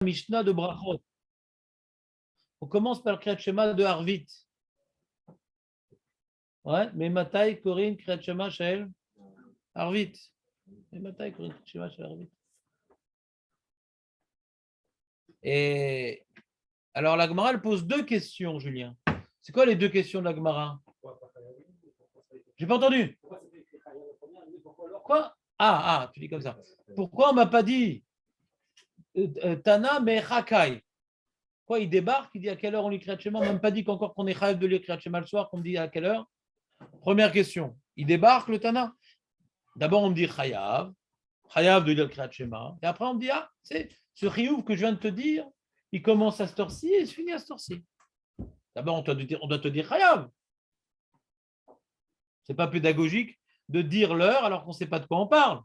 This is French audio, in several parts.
Mishnah de Brachot. On commence par le Kriyat Shema de Harvit. Ouais, mais Matai, Corinne, Kriyat Shema, Shael, Harvit. Mais Matai, Corinne, Kriyat Shema, Shael, Harvit. Et alors la Gemara, elle pose deux questions, Julien. C'est quoi les deux questions de la Gemara? J'ai pas entendu. Quoi? Tu dis comme ça. Pourquoi on m'a pas dit Tana mais Hakai? Quoi, il débarque, il dit à quelle heure on lit Kriyat Shema? On m'a même pas dit qu'encore qu'on est chayav de lire Kriyat Shema le soir, qu'on me dit à quelle heure. Première question. Il débarque le Tana. D'abord on me dit chayav de lire Kriyat Shema. Et après on me dit c'est ce chiyuv que je viens de te dire, il commence à cette heure-ci et il se finit à cette heure-ci. D'abord on doit te dire chayav. C'est pas pédagogique de dire l'heure alors qu'on ne sait pas de quoi on parle.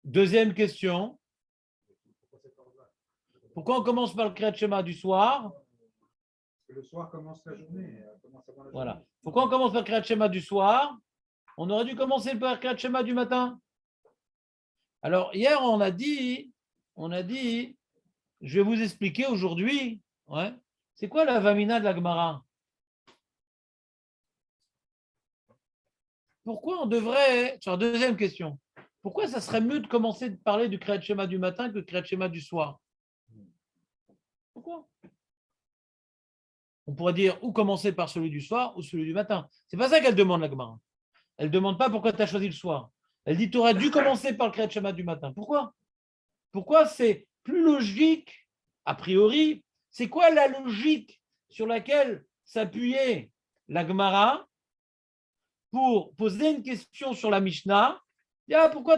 Deuxième question. Pourquoi on commence par le Kriyat Shema du soir? Parce que le soir commence la journée. Voilà. Pourquoi on commence par le Kriyat Shema du soir? On aurait dû commencer par le Kriyat Shema du matin. Alors, hier, on a dit, je vais vous expliquer aujourd'hui, c'est quoi la Vamina de la Gemara? Pourquoi on devrait, sur la deuxième question, pourquoi ça serait mieux de commencer de parler du Kriyat Shema du matin que du Kriyat Shema du soir? Pourquoi? On pourrait dire ou commencer par celui du soir ou celui du matin. C'est pas ça qu'elle demande, la Gemara. Elle ne demande pas pourquoi tu as choisi le soir. Elle dit tu aurais dû commencer par le Kriyat Shema du matin. Pourquoi? Pourquoi c'est plus logique, a priori? C'est quoi la logique sur laquelle s'appuyait la Gemara pour poser une question sur la Mishnah? Pourquoi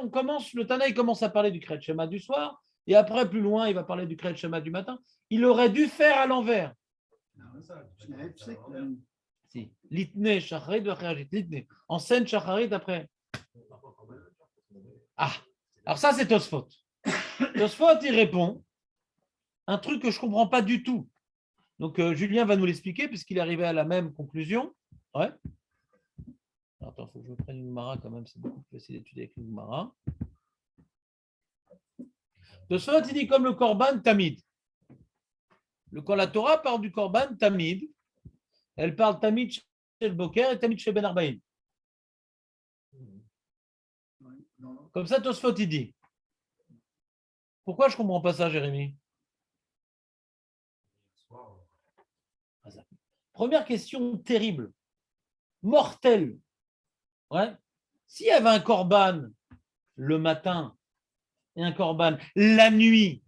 on commence, le Tana il commence à parler du Kriyat Shema du soir et après plus loin il va parler du Kriyat Shema du matin? Il aurait dû faire à l'envers. Si. Litne, shacharit, litne. Enseigne shacharit après. Alors ça c'est Tosfot. Tosfot il répond un truc que je ne comprends pas du tout. Donc Julien va nous l'expliquer puisqu'il est arrivé à la même conclusion. Ouais. Attends, il faut que je prenne une Gemara quand même, c'est beaucoup plus facile d'étudier avec une Gemara. Tosfot il dit comme le Korban Tamid. Quand la Torah parle du Korban Tamid, elle parle Tamid chez le Boker et Tamid chez Ben Arbaïm. Comme ça, Tosfot il dit. Pourquoi je ne comprends pas ça, Jérémy? Première question terrible, mortelle. S'il y avait un Korban le matin et un Korban la nuit,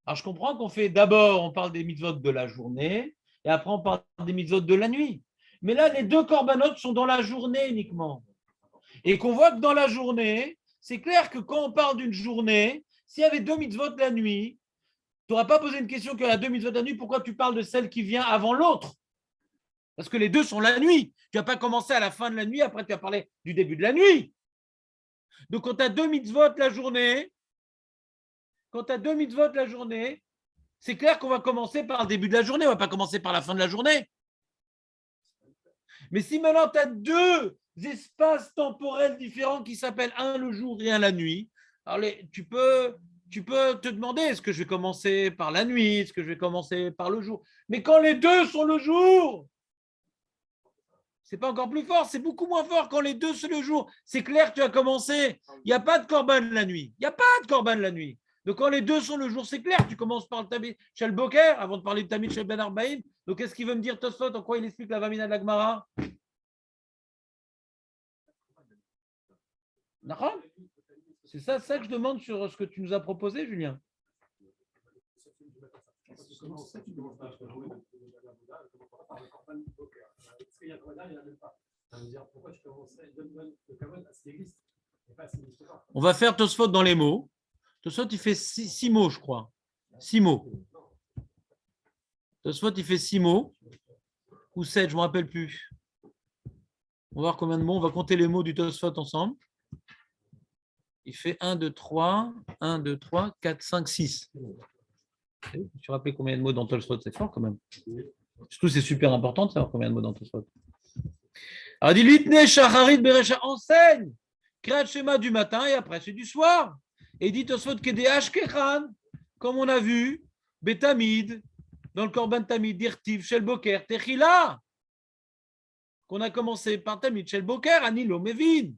alors je comprends qu'on fait d'abord, on parle des mitzvot de la journée et après on parle des mitzvot de la nuit. Mais là, les deux korbanot sont dans la journée uniquement. Et qu'on voit que dans la journée, c'est clair que quand on parle d'une journée, s'il y avait deux mitzvot la nuit, tu n'auras pas posé une question qu'il y a deux mitzvot la nuit, pourquoi tu parles de celle qui vient avant l'autre? Parce que les deux sont la nuit. Tu n'as pas commencé à la fin de la nuit, après tu vas parler du début de la nuit. Donc quand tu as deux mitzvot la journée, c'est clair qu'on va commencer par le début de la journée, on ne va pas commencer par la fin de la journée. Mais si maintenant tu as deux espaces temporels différents qui s'appellent un le jour et un la nuit, alors tu peux te demander est-ce que je vais commencer par la nuit, est-ce que je vais commencer par le jour? Mais quand les deux sont le jour, c'est pas encore plus fort, c'est beaucoup moins fort quand les deux sont le jour. C'est clair que tu as commencé, il n'y a pas de korban la nuit. Donc quand les deux sont le jour, c'est clair, tu commences par le Tamid chez le Boker avant de parler de Tamid chez Ben Arbaïm. Donc qu'est-ce qu'il veut me dire Tosfot? En quoi il explique la Vamina de la Gemara? C'est ça que je demande sur ce que tu nous as proposé, Julien. On va faire Tosfot dans les mots. Tosfot, il fait 6 mots, je crois. 6 mots. Tosfot, il fait 6 mots. Ou 7, je ne me rappelle plus. On va voir combien de mots. On va compter les mots du Tosfot ensemble. Il fait 1, 2, 3, 4, 5, 6. Tu te rappelles combien de mots dans Tosfot? C'est fort quand même. Surtout, c'est super important de savoir combien de mots dans Tosfot. Alors, il dit Litne Shacharit Berecha, enseigne Kriyat Shema du matin et après c'est du soir. Et il dit Tosfot Kedesh Kechan, comme on a vu, Betamid, dans le Korban Tamid, Dirtiv, Shel Boker, Techila, qu'on a commencé par Tamid, Shel Boker, Anilo Mevin.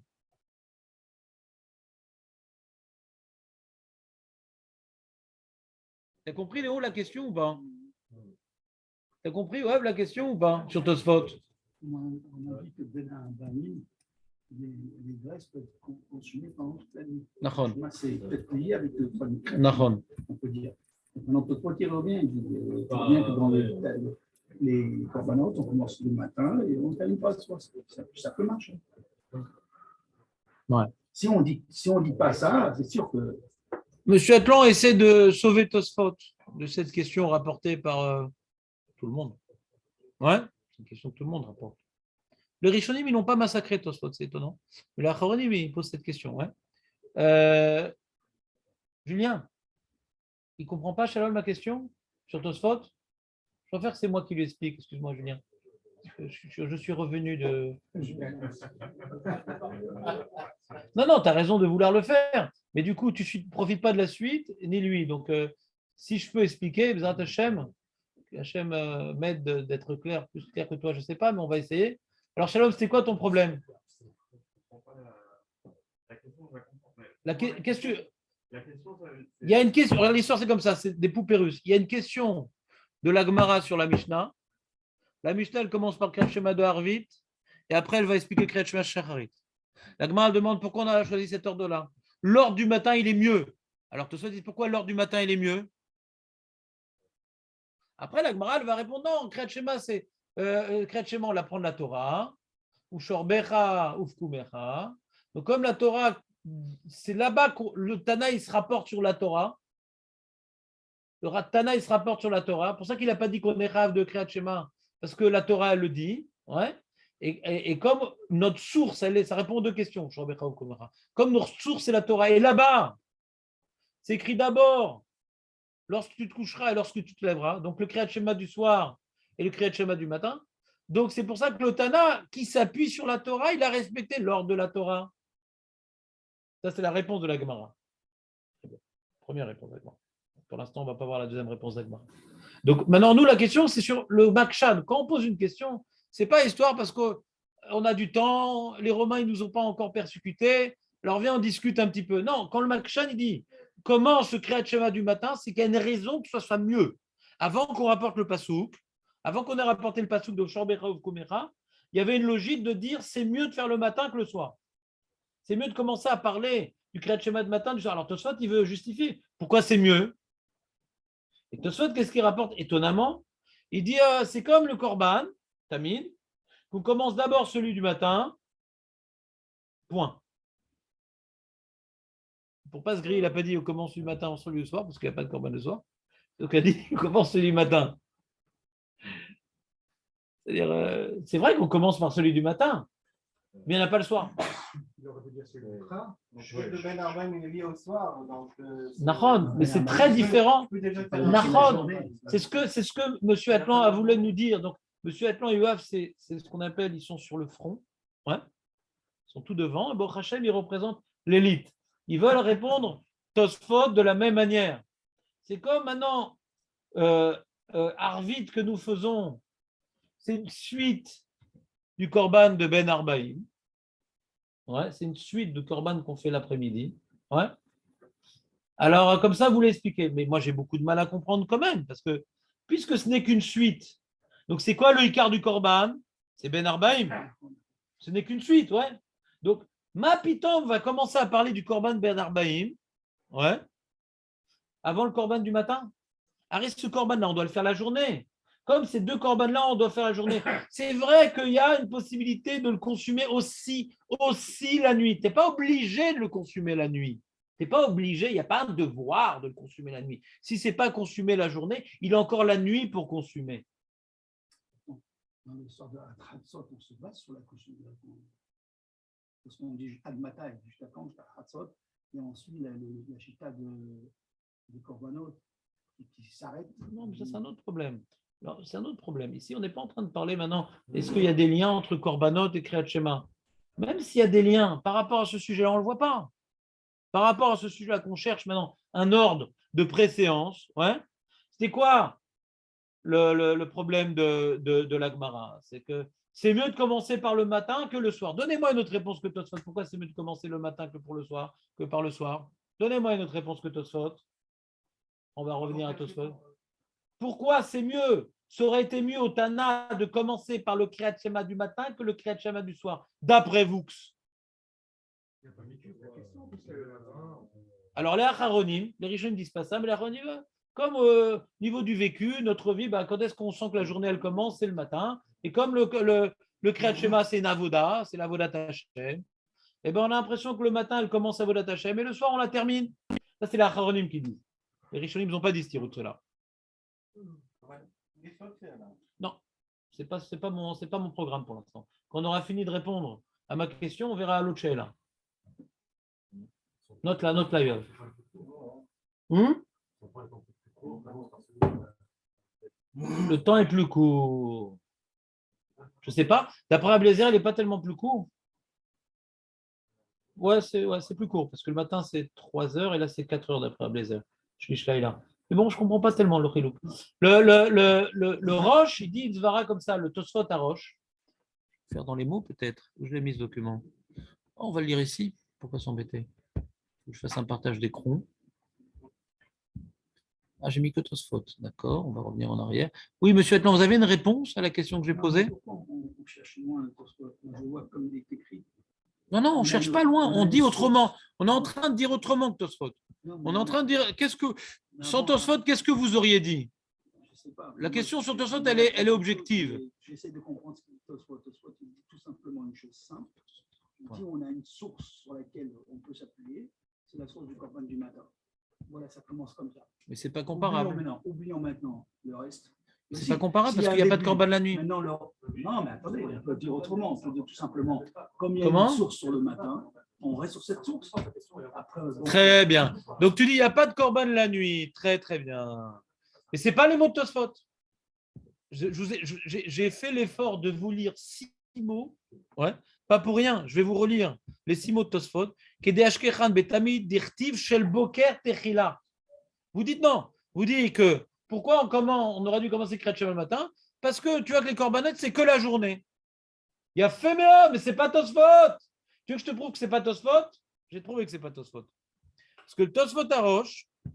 T'as compris, Léo, la question ou pas? T'as compris, ouais, la question ou pas sur Tosfot? On a dit que Ben Abamim, les graisses peuvent être consommées pendant toute la nuit. Nachon. C'est peut-être lié avec le fameux crème, Nachon. on peut dire. Maintenant, Tosfot, il revient. Il dit que dans les corbanotes, on commence le matin et on ne termine pas le soir. Ça peut marcher. Ouais. Si on dit pas ça, c'est sûr que. Monsieur Atlan essaie de sauver Tosfot de cette question rapportée par tout le monde. Ouais, c'est une question que tout le monde rapporte. Les Rishonim, ils n'ont pas massacré Tosfot, c'est étonnant. Mais les Acharonim, ils posent cette question. Ouais. Julien, il ne comprend pas, Shalom, ma question sur Tosfot? Je préfère que c'est moi qui lui explique. Excuse-moi, Julien. Je suis revenu de. Non, tu as raison de vouloir le faire. Mais du coup, tu ne profites pas de la suite, ni lui. Donc, si je peux expliquer, B'ezrat Hashem, Hachem m'aide d'être clair, plus clair que toi, je ne sais pas, mais on va essayer. Alors, Shalom, c'était quoi ton problème? Qu'est-ce que il y a une question, regarde l'histoire, c'est comme ça, c'est des poupées russes. Il y a une question de la Gemara sur la Mishnah. La Mishnah, elle commence par Kriyat Shema de Harvit, et après, elle va expliquer Kriyat Shema Shacharit. La Gemara demande pourquoi on a choisi cet ordre-là. L'ordre du matin, il est mieux. Alors, tu te dis pourquoi l'ordre du matin, il est mieux? Après, la Gemara, elle va répondre non, Kriyat Shema, c'est Kriyat Shema, on apprend de la Torah, ou Shorbecha, ou Fkumecha. Donc, comme la Torah, c'est là-bas que le Tana, il se rapporte sur la Torah. Le Tana, il se rapporte sur la Torah. C'est pour ça qu'il n'a pas dit qu'on est rave de Kriyat Shema, parce que la Torah, elle le dit. Ouais. Et comme notre source, ça répond aux deux questions. Comme notre source, c'est la Torah. Et là-bas, c'est écrit d'abord lorsque tu te coucheras et lorsque tu te lèveras. Donc le Kriyat Shema du soir et le Kriyat Shema du matin. Donc c'est pour ça que le Tana, qui s'appuie sur la Torah, il a respecté l'ordre de la Torah. Ça, c'est la réponse de la Gemara. Première réponse de la Gemara. Pour l'instant, on ne va pas voir la deuxième réponse de la Gemara. Donc maintenant, nous, la question, c'est sur le Makshan. Quand on pose une question, ce n'est pas histoire parce qu'on a du temps, les Romains, ils ne nous ont pas encore persécutés, alors viens, on discute un petit peu. Non, quand le Makshan, il dit comment se crée le schéma du matin, c'est qu'il y a une raison que ça soit mieux. Avant qu'on rapporte le Passouk, avant qu'on ait rapporté le Passouk de Shorbecha ou Kumera, il y avait une logique de dire c'est mieux de faire le matin que le soir. C'est mieux de commencer à parler du Kriyat Shema de matin, du soir. Alors Tosfot, il veut justifier. Pourquoi c'est mieux? Et Tosfot, qu'est-ce qu'il rapporte étonnamment? Il dit c'est comme le Korban, Tamid, qu'on commence d'abord celui du matin, point. Pour pas se griller, il n'a pas dit on commence celui du matin, on celui du soir, parce qu'il n'y a pas de Korban le soir. Donc il a dit on commence celui du matin. C'est-à-dire, c'est vrai qu'on commence par celui du matin, mais il n'y en a pas le soir. Il aurait pu dire c'est le contraire. Le Ben Arbaim, il est lié au soir. Nahon, mais c'est très différent. Nahon, c'est ce que M. Atlan a voulu nous dire. Donc, M. Atlan et Yoav, c'est ce qu'on appelle, ils sont sur le front. Ouais. Ils sont tout devant. Et Baruch Hashem, ils représentent l'élite. Ils veulent répondre Tosfot de la même manière. C'est comme maintenant, Arvit que nous faisons, c'est une suite du Korban de Ben Arbaim. Ouais, c'est une suite de Korban qu'on fait l'après-midi. Ouais. Alors, comme ça, vous l'expliquez. Mais moi, j'ai beaucoup de mal à comprendre quand même, parce que puisque ce n'est qu'une suite, donc c'est quoi le Icar du Korban? C'est Ben Arbaim. Ce n'est qu'une suite, ouais. Donc, Ma Pitom va commencer à parler du Korban Ben Arbaim, ouais, avant le Korban du matin. Arrête ce Korban-là, on doit le faire la journée. Comme ces deux Korban-là, on doit faire la journée. C'est vrai qu'il y a une possibilité de le consommer aussi la nuit. Tu n'es pas obligé de le consommer la nuit. Tu n'es pas obligé, il n'y a pas un devoir de le consommer la nuit. Si ce n'est pas consumé la journée, il a encore la nuit pour consommer. Dans l'histoire de la Hatzot, on se base sur la consommation. Parce qu'on dit Admata, jusqu'à quand, jusqu'à Hatzot, et ensuite la chita de Korbanot qui s'arrête. Non, mais ça, c'est un autre problème. Alors, c'est un autre problème. Ici, on n'est pas en train de parler maintenant, est-ce qu'il y a des liens entre Korbanot et Kriyat Shema? Même s'il y a des liens par rapport à ce sujet-là, on ne le voit pas. par rapport à ce sujet-là qu'on cherche maintenant un ordre de préséance, ouais, c'était quoi le problème de la Gemara? C'est que c'est mieux de commencer par le matin que le soir. Donnez-moi une autre réponse que Tosfot. Pourquoi c'est mieux de commencer le matin que pour le soir, que par le soir? Donnez-moi une autre réponse que Tosfot. On va revenir à Tosfot. Pourquoi c'est mieux? Ça aurait été mieux au Tana de commencer par le Kriyat Shema du matin que le Kriyat Shema du soir, d'après vous. Alors les Acharonim, les Rishonim ne disent pas ça, mais les Acharonim, comme au niveau du vécu, notre vie, quand est-ce qu'on sent que la journée elle commence? C'est le matin. Et comme le Kriyat Shema c'est une avoda, c'est l'avodat Hashem, et on a l'impression que le matin elle commence avodat Hashem et le soir on la termine. Ça c'est les Acharonim qui disent. Les Rishonim n'ont pas dit ce de cela. Non, c'est pas mon programme pour l'instant. Quand on aura fini de répondre à ma question, on verra à l'autre là. Note là. Le temps est plus court. Je sais pas. D'après Ablézer, il n'est pas tellement plus court. Ouais, c'est plus court parce que le matin c'est 3 heures et là c'est 4 heures d'après Ablézer. Je suis là. Mais bon, je ne comprends pas tellement le Chilouk. Le Roche, il dit il Zvara comme ça, le Tosfot à Roche. Je vais faire dans les mots peut-être. Où je l'ai mis ce document? On va le lire ici. Pourquoi s'embêter? Il faut que je fasse un partage d'écran. Ah, j'ai mis que Tosfot. D'accord, on va revenir en arrière. Oui, monsieur Atlan, vous avez une réponse à la question que j'ai posée? Pourquoi on cherche loin le Tosfot? Je vois comme il est écrit. Non, on ne cherche pas loin. On dit autrement. On est en train de dire autrement que Tosfot. On est en train de dire, sans Tosfot, qu'est-ce que vous auriez dit? Je sais pas. La question sur Tosfot, elle est objective. J'essaie de comprendre ce que Tosfot. Tosfot, il dit tout simplement une chose simple. Il dit on a une source sur laquelle on peut s'appuyer, c'est la source du Corban du matin. Voilà, ça commence comme ça. Mais c'est pas comparable. Oublions maintenant le reste. C'est pas comparable parce qu'il n'y a pas de Corban la nuit. Non, mais attendez, on peut dire autrement. On peut dire tout simplement, comme il y a une source sur le matin, on reste sur cette source. Après, très bien. Donc tu dis il n'y a pas de Corban la nuit. Très très bien. Mais ce n'est pas les mots de Tosfot. J'ai fait l'effort de vous lire 6 mots. Ouais. Pas pour rien. Je vais vous relire les 6 mots de Tosfot. Vous dites non. Vous dites que pourquoi on aurait dû commencer Kriyat Shema le matin? Parce que tu vois que les Korbanettes, c'est que la journée. Il y a Féméa, mais ce n'est pas Tosfot. Tu veux que je te prouve que ce n'est pas Tosfot? J'ai trouvé que ce n'est pas Tosfot. Parce que le Tosfot Arosh, je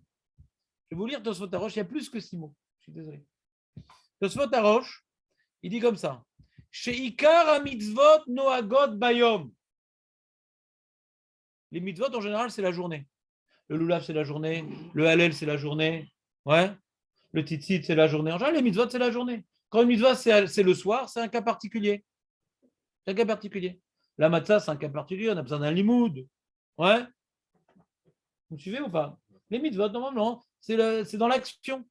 vais vous lire Tosfot Arosh, il y a plus que 6 mots. Je suis désolé. Tosfot Arosh, il dit comme ça. Sheikar ha-mitzvot noagot bayom. Les mitzvot, en général, c'est la journée. Le lulav, c'est la journée. Le halel, c'est la journée. Ouais. Le tzitzit, c'est la journée. En général, les mitzvot, c'est la journée. Quand une mitzvot, c'est le soir, c'est un cas particulier. C'est un cas particulier. La matzah, c'est un cas particulier. On a besoin d'un limoud. Ouais. Vous suivez ou pas? Les mitzvot, normalement, c'est dans l'action.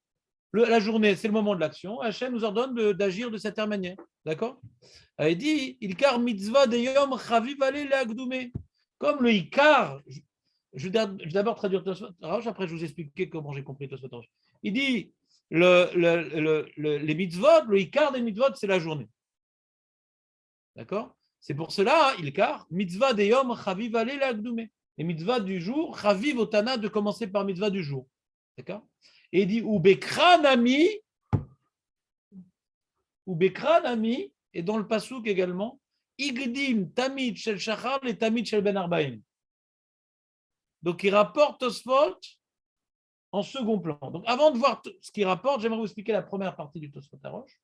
La journée, c'est le moment de l'action. Hachem nous ordonne d'agir de cette manière. D'accord? Il dit il car mitzvah de yom chaviv ale leagdoumé. Comme le ikar, je vais d'abord traduire Tosfot Arosh, après je vous expliquer comment j'ai compris Tosfot Arosh. Il dit les mitzvot, le ikar des mitzvot, c'est la journée. D'accord? C'est pour cela, il car mitzvah de yom chaviv ale leagdoumé. Les mitzvahs du jour, chaviv otana, de commencer par mitzvah du jour. D'accord? Et il dit Ubekranami, et dans le pasouk également, Igdim Tamid Shel Shachar et Tamid Shel Ben Arbaim. Donc il rapporte Tosfot en second plan. Donc avant de voir ce qu'il rapporte, j'aimerais vous expliquer la première partie du Tosfot Arosh.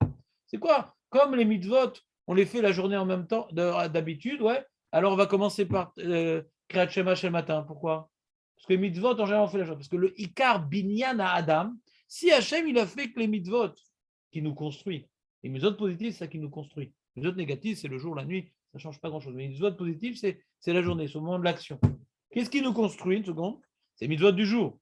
C'est quoi? Comme les mitzvot, on les fait la journée en même temps, d'habitude, ouais. Alors on va commencer par Kriyat Shema le matin. Pourquoi? Parce que les mitzvot, en général, on fait la journée. Parce que le Ikar Binyan à Adam, si Hachem, il a fait que les mitzvot qui nous construit, les mitzvot positifs, c'est ça qui nous construit. Les mitzvot négatifs, c'est le jour, la nuit, ça ne change pas grand-chose. Mais les mitzvot positifs, c'est la journée, c'est au moment de l'action. Qu'est-ce qui nous construit, une seconde? C'est les mitzvot du jour.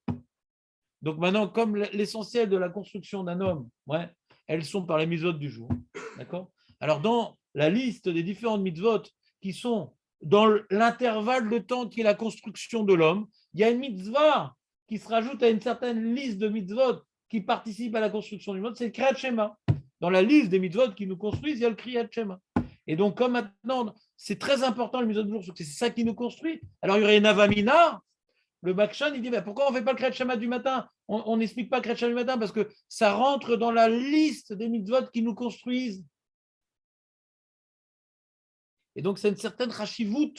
Donc maintenant, comme l'essentiel de la construction d'un homme, ouais, elles sont par les mitzvot du jour. D'accord? Alors, dans la liste des différentes mitzvot qui sont dans l'intervalle de temps qui est la construction de l'homme, il y a une mitzvah qui se rajoute à une certaine liste de mitzvot qui participent à la construction du monde, c'est le Kriyat Shema. Dans la liste des mitzvot qui nous construisent, il y a le Kriyat Shema. Et donc, comme maintenant, c'est très important le mitzvot du jour, parce que c'est ça qui nous construit, alors il y aurait une avamina le Bakshan, il dit mais pourquoi on ne fait pas le Kriyat Shema du matin? On n'explique pas le Kriyat Shema du matin parce que ça rentre dans la liste des mitzvot qui nous construisent. Et donc, c'est une certaine rachivout.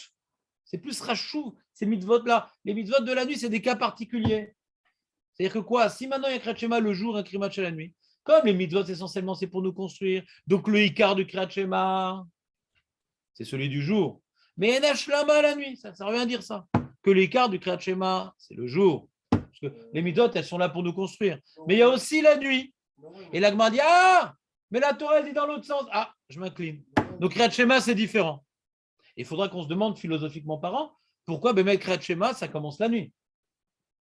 C'est plus rachou, ces mitzvot-là. Les mitzvot de la nuit, c'est des cas particuliers. C'est-à-dire que quoi? Si maintenant il y a un Kriyat Shema le jour, un Kriyat Shema la nuit, comme les mitzvot, essentiellement, c'est pour nous construire. Donc, le Ikar du Kriyat Shema, c'est celui du jour. Mais un Ashlama la nuit, ça revient à dire ça. Que l'Ikar du Kriyat Shema, c'est le jour. Parce que les mitzvot, elles sont là pour nous construire. Mais il y a aussi la nuit. Et l'Agma dit, ah, mais la Torah, elle dit dans l'autre sens. Ah, je m'incline. Donc, Kriyat Shema, c'est différent. Il faudra qu'on se demande philosophiquement parlant, pourquoi Bémet Kriyat Shema, ça commence la nuit.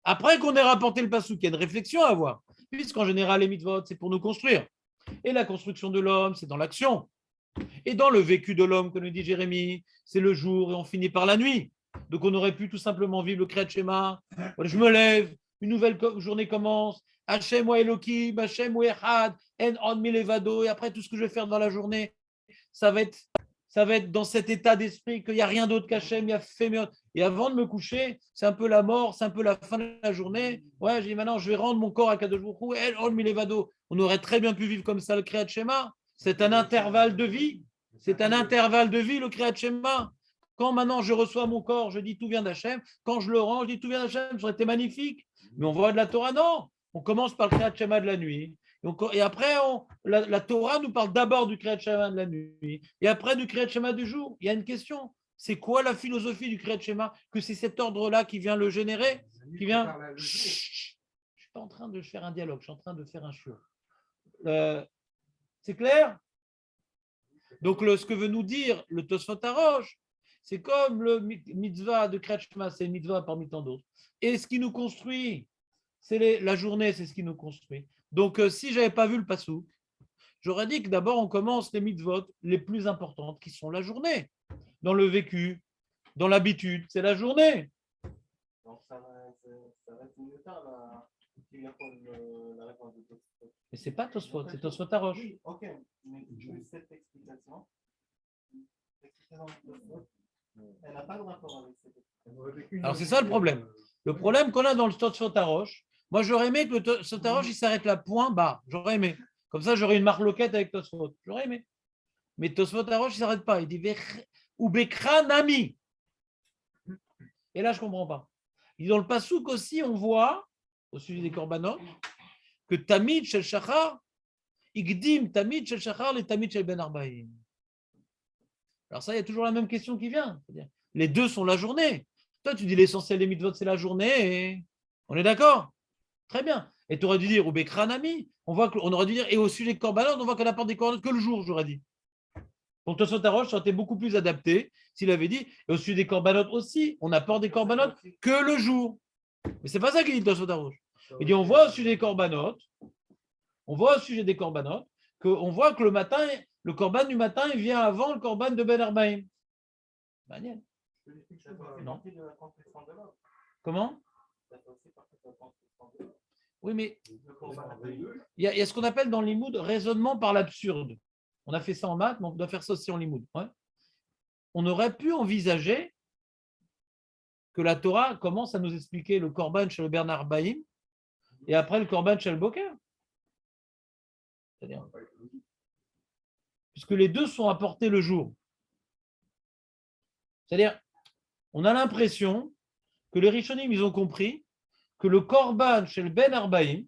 Après qu'on ait rapporté le pasouk, il y a une réflexion à avoir. Puisqu'en général, les mitzvot, c'est pour nous construire. Et la construction de l'homme, c'est dans l'action. Et dans le vécu de l'homme, comme nous dit Jérémie, c'est le jour et on finit par la nuit. Donc on aurait pu tout simplement vivre le Kriyat Shema. Je me lève, une nouvelle journée commence. Hachem wa Elokim, Hachem wa Echad, En on milevado. Et après, tout ce que je vais faire dans la journée, ça va être dans cet état d'esprit qu'il n'y a rien d'autre qu'Hachem, il y a Féméot. Et avant de me coucher, c'est un peu la mort, c'est un peu la fin de la journée. Ouais, j'ai dit maintenant, je vais rendre mon corps à Kadosh Baruch Hu, El on milevado. On aurait très bien pu vivre comme ça le Kriyat Shema. C'est un intervalle de vie. C'est un intervalle de vie, le Kriyat Shema. Quand maintenant je reçois mon corps, je dis tout vient d'Hachem. Quand je le rends, je dis tout vient d'Hachem. Ça aurait été magnifique. Mais on voit de la Torah, non. On commence par le Kriyat Shema de la nuit. Et après, la Torah nous parle d'abord du Kriyat Shema de la nuit. Et après du Kriyat Shema du jour. Il y a une question. C'est quoi la philosophie du Kriyat Shema? Que c'est cet ordre-là qui vient le générer? Qui vient. Je ne suis pas en train de faire un dialogue. Je suis en train de faire un show. C'est clair? Donc, ce que veut nous dire le Tosfot Harosh, c'est comme le mitzvah de Kriyat Shema, c'est une mitzvah parmi tant d'autres. Et ce qui nous construit, c'est la journée, c'est ce qui nous construit. Donc, si je n'avais pas vu le pasouk, j'aurais dit que d'abord, on commence les mitzvot les plus importantes, qui sont la journée. Dans le vécu, dans l'habitude, c'est la journée. Donc ça va être mieux tard, la réponse de Tosfot. Mais ce n'est pas Tosfot, c'est Tosfot Harosh. Oui, ok, mais cette explication de Tosfot, elle n'a pas de rapport avec cette explication. Alors, c'est ça le problème. Le problème qu'on a dans le Tosfot Harosh, moi, j'aurais aimé que le Tosfot Harosh, il s'arrête là, point bas. J'aurais aimé. Comme ça, j'aurais une marloquette avec Tosfot. J'aurais aimé. Mais Tosfot Harosh, il ne s'arrête pas. Il dit ou Bekra Nami. Et là, je ne comprends pas. Et dans le Passouk aussi, on voit, au sujet des Korbanot, que Tamid Shel Shachar, Igdim Tamid Shel Shachar, les Tamid Shel Ben Arbaïm. Alors, ça, il y a toujours la même question qui vient. C'est-à-dire, les deux sont la journée. Toi, tu dis l'essentiel des mitzvot, c'est la journée. Et... On est d'accord? Très bien. Et tu aurais dû dire, ou Bekra Nami. On aurait dû dire, et au sujet des Korbanot, on voit qu'on apporte des Korbanot que le jour, j'aurais dit. Donc, Tosfot Harosh, ça aurait été beaucoup plus adapté s'il avait dit, et au sujet des Korbanot aussi, on apporte des Korbanot que le jour. Mais c'est pas ça qu'il dit Tosfot Harosh. Il dit, on voit au sujet des Korbanot, qu'on voit que le matin, le Korban du matin, il vient avant le Korban de Ben Arbaïm. Maniel. Non. Comment? Oui, mais il y a ce qu'on appelle dans l'imoud raisonnement par l'absurde. On a fait ça en maths, mais on doit faire ça aussi en limoud. Ouais. On aurait pu envisager que la Torah commence à nous expliquer le Korban chez le Bernard Baïm et après le Korban chez le Boker. C'est-à-dire, puisque les deux sont apportés le jour. C'est-à-dire, on a l'impression que les Rishonim, ils ont compris que le Korban chez le Ben Arbaïm,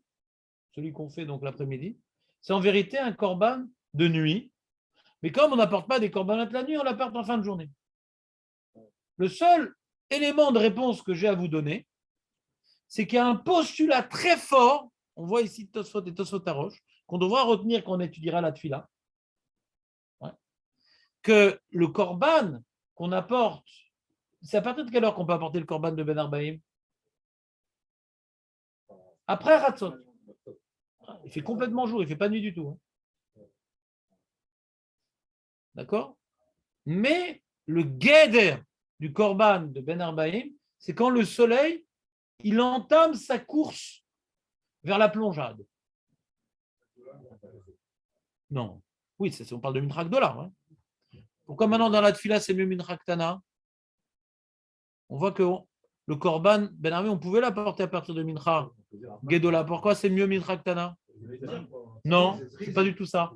celui qu'on fait donc l'après-midi, c'est en vérité un Korban de nuit, mais comme on n'apporte pas des corbanotes la nuit, on l'apporte en fin de journée. Le seul élément de réponse que j'ai à vous donner, c'est qu'il y a un postulat très fort, on voit ici Tosfot et Tosfot Harosh, qu'on devra retenir quand on étudiera la Tfila, que le korban qu'on apporte, c'est à partir de quelle heure qu'on peut apporter le korban de Ben Arbaïm? Après Ratzot. Il fait complètement jour, il ne fait pas nuit du tout. D'accord? Mais le guéder du korban de Ben Arbaïm, c'est quand le soleil, il entame sa course vers la plongeade. Non. Oui, on parle de Minchak dollar. Hein. Pourquoi maintenant dans la Tfila, c'est mieux Minchak Tana? On voit que le korban Ben Arbaim, on pouvait l'apporter à partir de Mincha Gedola. Pourquoi c'est mieux Mincha Ktana? Non, c'est pas du tout ça.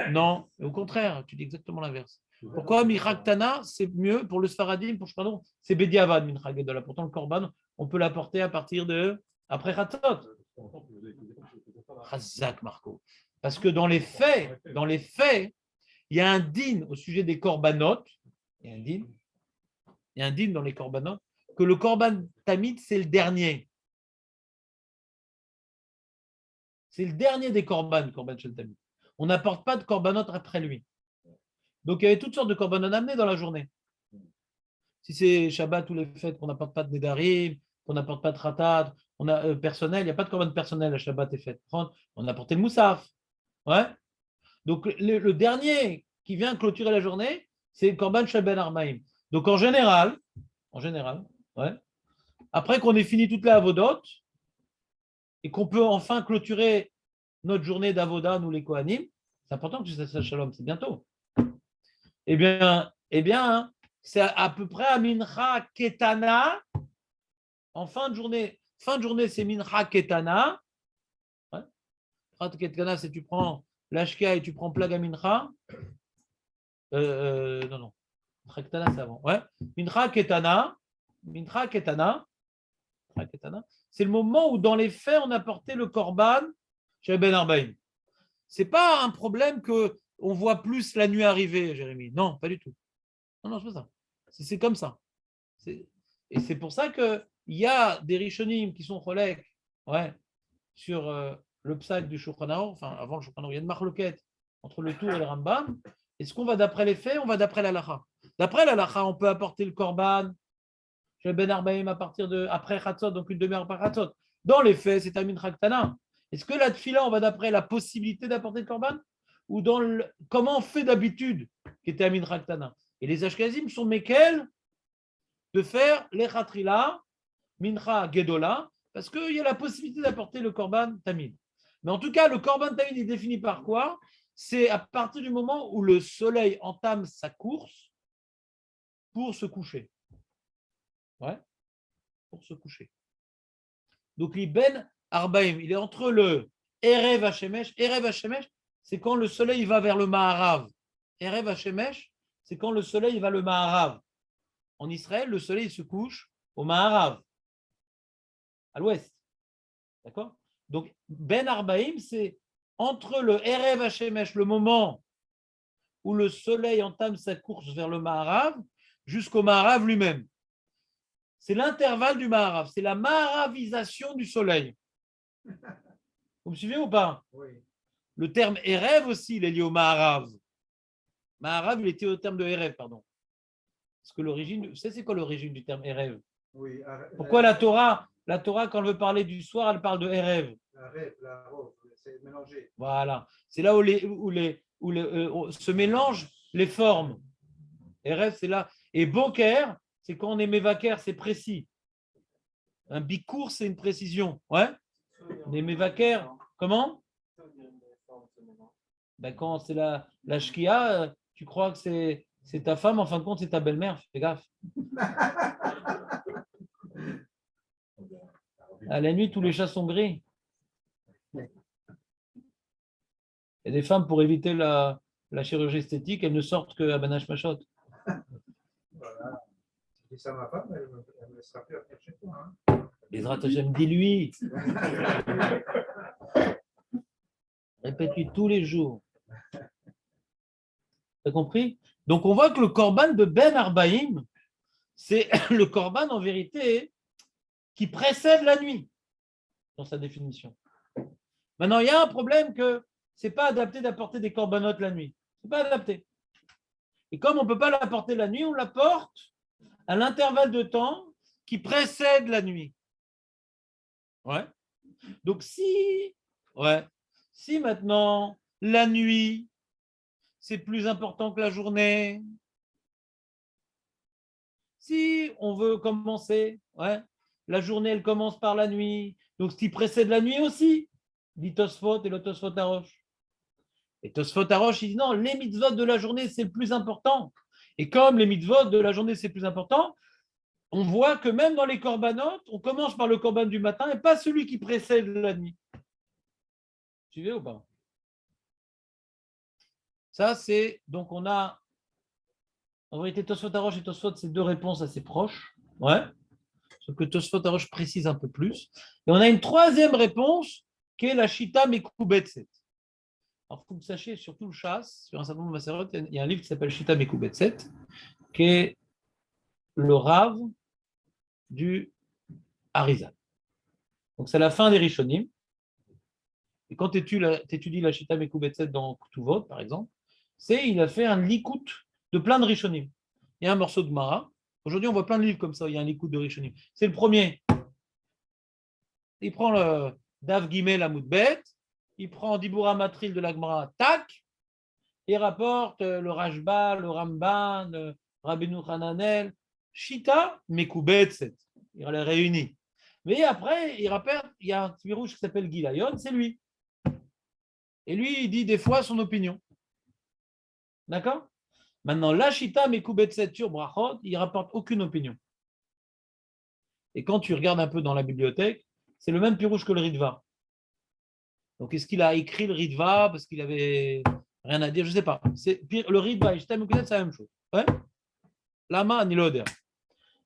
Non, au contraire, tu dis exactement l'inverse. Pourquoi Mincha Ktana, c'est mieux pour le Sfaradim, pour Shpano, c'est Bediavad Mincha Gedola. Pourtant, le korban, on peut l'apporter à partir de après Chatzot. Chazak Marco. Parce que dans les faits, il y a un din au sujet des korbanot. Il y a un din dans les korbanot que le korban tamid, c'est le dernier. C'est le dernier des korban shel tamid. On n'apporte pas de korbanot après lui. Donc il y avait toutes sortes de korbanot amenés dans la journée. Si c'est Shabbat ou les fêtes, qu'on n'apporte pas de nedarim, qu'on n'apporte pas de ratat, on a personnel, il n'y a pas de korban personnel à Shabbat et fêtes. On a apporté le moussaf. Ouais. Donc le dernier qui vient clôturer la journée, c'est le korban shel ben arbaim. Donc en général, ouais, après qu'on ait fini toute la avodot et qu'on peut enfin clôturer notre journée d'avoda, nous les Kohanim, c'est important que ça soit shalom, c'est bientôt. Eh bien, c'est à peu près à Mincha Ketana, en fin de journée. Fin de journée, c'est Mincha Ketana. Ouais. Mincha Ketana, c'est tu prends l'ashka et tu prends Plaga Mincha. Non. Mincha Ketana, c'est avant. Ouais. Mincha Ketana. C'est le moment où, dans les faits, on a porté le korban chez Ben Arbaim. Ce n'est pas un problème qu'on voit plus la nuit arriver, Jérémy. Non, pas du tout. Non, c'est pas ça. C'est comme ça. Et c'est pour ça qu'il y a des Rishonim qui sont cholek sur le psak du Shulchan Aruch, enfin avant le Shulchan Aruch, il y a une marloquette entre le Tour et le Rambam. Est-ce qu'on va d'après les faits, on va d'après l'Halacha? D'après l'Halacha, on peut apporter le korban chez Ben Arbaim à partir de après Chatzot, donc une demi-heure après Chatzot. Dans les faits, c'est Amin Chaktana. Est-ce que la tefila, on va d'après la possibilité d'apporter le korban ou dans comment on fait d'habitude qui était Amin Chaktana? Et les Ashkenazim sont mesquels de faire les Chatrila, Mincha Gedola, parce qu'il y a la possibilité d'apporter le korban tamid. Mais en tout cas, le korban tamid est défini par quoi? C'est à partir du moment où le soleil entame sa course pour se coucher. Ouais, pour se coucher. Donc, l'Iben Arbaim, il est entre le Erev Hashemesh. Erev Hashemesh, c'est quand le soleil va vers le Maharav. Erev Hashemesh, c'est quand le soleil va le Maharav. En Israël, le soleil se couche au Maharav, à l'ouest. D'accord? Donc, Ben Arbaim, c'est entre le Erev Hashemesh, le moment où le soleil entame sa course vers le Maharav, jusqu'au Maharav lui-même. C'est l'intervalle du Maharav, c'est la maharavisation du soleil. Vous me suivez ou pas? Oui. Le terme Erev aussi, il est lié au Maharav. Maharav, il était au terme de Erev, pardon. Parce que l'origine, vous savez, c'est quoi l'origine du terme Erev? Oui. Pourquoi la Torah, quand elle veut parler du soir, elle parle de Erev? La rose, c'est mélangé. Voilà. C'est là où se mélangent les formes. Erev, c'est là. Et Boker, c'est quand on est Mevaker, c'est précis. Un bikour, c'est une précision. Ouais. On est Mevaker. Comment? Ben, quand c'est la shkia, tu crois que c'est ta femme, en fin de compte, c'est ta belle-mère. Fais gaffe. À la nuit, tous les chats sont gris. Il y a des femmes, pour éviter la chirurgie esthétique, elles ne sortent qu'à Banache Machot. Voilà. Si ça ma femme, elle ne sera plus à faire chez toi. Hein. Les Ratachem, dis-lui. Répète-lui tous les jours. T'as compris? Donc, on voit que le korban de Ben Arbaim, c'est le korban, en vérité, qui précède la nuit, dans sa définition. Maintenant, il y a un problème que ce n'est pas adapté d'apporter des corbanotes la nuit. Ce n'est pas adapté. Et comme on ne peut pas l'apporter la nuit, on l'apporte à l'intervalle de temps qui précède la nuit. Ouais. Donc, si maintenant, la nuit, c'est plus important que la journée, si on veut commencer, la journée, elle commence par la nuit, donc ce qui précède la nuit aussi, dit Tosfot et le Tosfot Arosh. Et Tosfot Arosh, il dit non, les mitzvot de la journée, c'est le plus important. Et comme les mitzvot de la journée, c'est le plus important, on voit que même dans les corbanotes, on commence par le corban du matin et pas celui qui précède la nuit. Tu suivez ou pas? Ça, c'est. Donc, on a. En vérité, Tosfot Harosh et Tosfot, c'est deux réponses assez proches. Ouais. Sauf que Tosfot Harosh précise un peu plus. Et on a une troisième réponse qui est la Shita Mekubetset. Alors, il faut que vous sachiez, surtout le chasse, sur un certain nombre de Maserot, il y a un livre qui s'appelle Shita Mekubetset, qui est le Rav du Harizal. Donc, c'est la fin des Rishonim. Et quand tu étudies la Shita Mekubetset dans Ktuvot, par exemple, il a fait un likout de plein de Rishonim. Il y a un morceau de Mara. Aujourd'hui, on voit plein de livres comme ça, il y a un likout de Rishonim. C'est le premier. Il prend le Dav Gimel Amoudbet, il prend Dibura Matril de la Gemara, tac, il rapporte le Rashba, le Ramban, le Rabbeinu Hananel, Shita Mekubetset. Il les réunit. Mais après, il y a un petit rouge qui s'appelle Gilayon, c'est lui. Et lui, il dit des fois son opinion. D'accord? Maintenant, l'Ashita Mekubetset sur Brachot, il ne rapporte aucune opinion. Et quand tu regardes un peu dans la bibliothèque, c'est le même pirouche que le Ritva. Donc, est-ce qu'il a écrit le Ritva parce qu'il avait rien à dire? Je ne sais pas. Le Ritva et Shita Mekubetset, c'est la même chose. Ouais? Lama, ni l'odeur.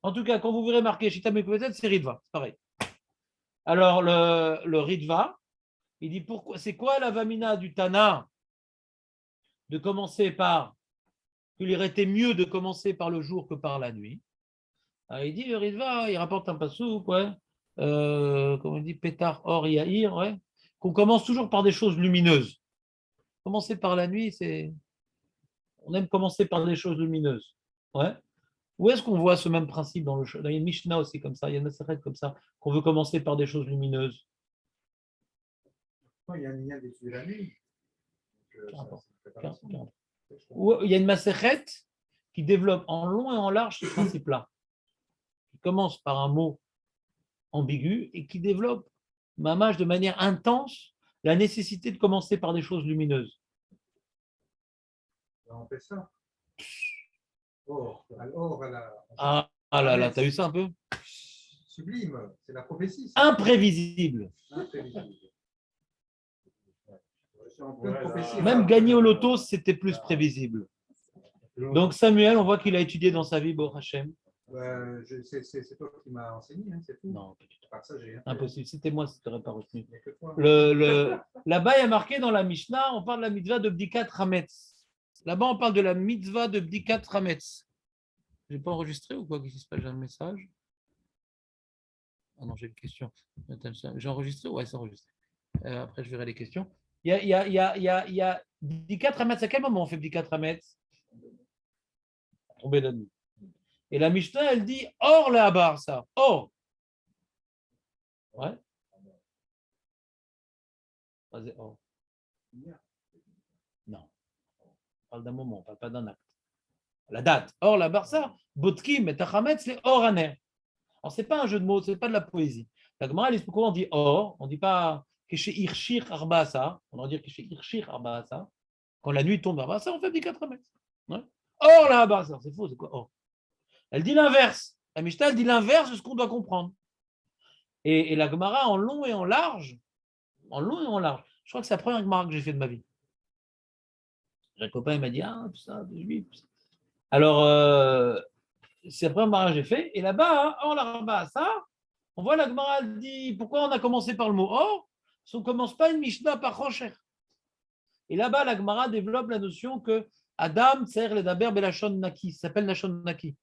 En tout cas, quand vous verrez marqué Shita Mekubetset, c'est Ritva. C'est pareil. Alors, le Ritva, il dit pourquoi, c'est quoi la vamina du Tana de commencer par, qu'il aurait été mieux de commencer par le jour que par la nuit. Alors, il dit, le Ritva, il rapporte un passouk, ouais, comment il dit, Pétar, Or, Yair, ouais, qu'on commence toujours par des choses lumineuses. Commencer par la nuit, on aime commencer par des choses lumineuses. Ouais. Où est-ce qu'on voit ce même principe dans il y a une Mishnah aussi comme ça, il y a une Masechet comme ça, qu'on veut commencer par des choses lumineuses. Il y a un lien d'étudier la nuit. Il y a une Masechet qui développe en long et en large ce principe-là. Qui commence par un mot ambigu et qui développe, mamash, de manière intense, la nécessité de commencer par des choses lumineuses. On fait ça. Or, ah là là, t'as vu ça un peu? Sublime, c'est la prophétie. Imprévisible. Prophétie, même gagner au loto, c'était plus prévisible. Donc Samuel, on voit qu'il a étudié dans sa vie, Baruch Hashem. C'est toi qui m'as enseigné, hein, c'est tout. Non, ça, impossible. C'était moi si tu n'aurais pas retenu. Là-bas, il y a marqué dans la Mishnah, on parle de la mitzvah de Bdikat Hametz. Là-bas, on parle de la mitzvah de Bdikat Hametz. Je n'ai pas enregistré ou quoi? Qu'est-ce qui se passe? J'ai un message. Ah non, j'ai une question. J'ai enregistré? Ouais, c'est enregistré. Après, je verrai les questions. Il y a Bdikat Hametz. À quel moment on fait Bdikat Hametz? Tomber la nuit. Et la Mishnah, elle dit or la bar, ça. Or. Ouais. Or. Non. On parle d'un moment, on ne parle pas d'un acte. La date. Or la barça, botkim et tachametz, c'est or aner. Alors, ce n'est pas un jeu de mots, ce n'est pas de la poésie. La Gemara, elle explique comment on dit or. On ne dit pas que chez Irshir Arbaasa. On va dire que chez Irshir Arbaasa. Quand la nuit tombe Arbaasa, on fait 4 mètres. Ouais. Or la barça, c'est faux, c'est quoi or? Elle dit l'inverse. La Mishnah, elle dit l'inverse de ce qu'on doit comprendre. Et la Gemara, en long et en large, je crois que c'est la première Gemara que j'ai fait de ma vie. Un copain, il m'a dit, ah, tout ça, des juifs. Alors, c'est la première Gemara que j'ai fait. Et là-bas, or la barça, ça, on voit la Gemara dit, pourquoi on a commencé par le mot or? Parce qu'on ne commence pas une Mishnah par Rocher. Et là-bas, la Gemara développe la notion que Adam, Tser, Ledaber, Belachon Naki, ça s'appelle Lachon Naki.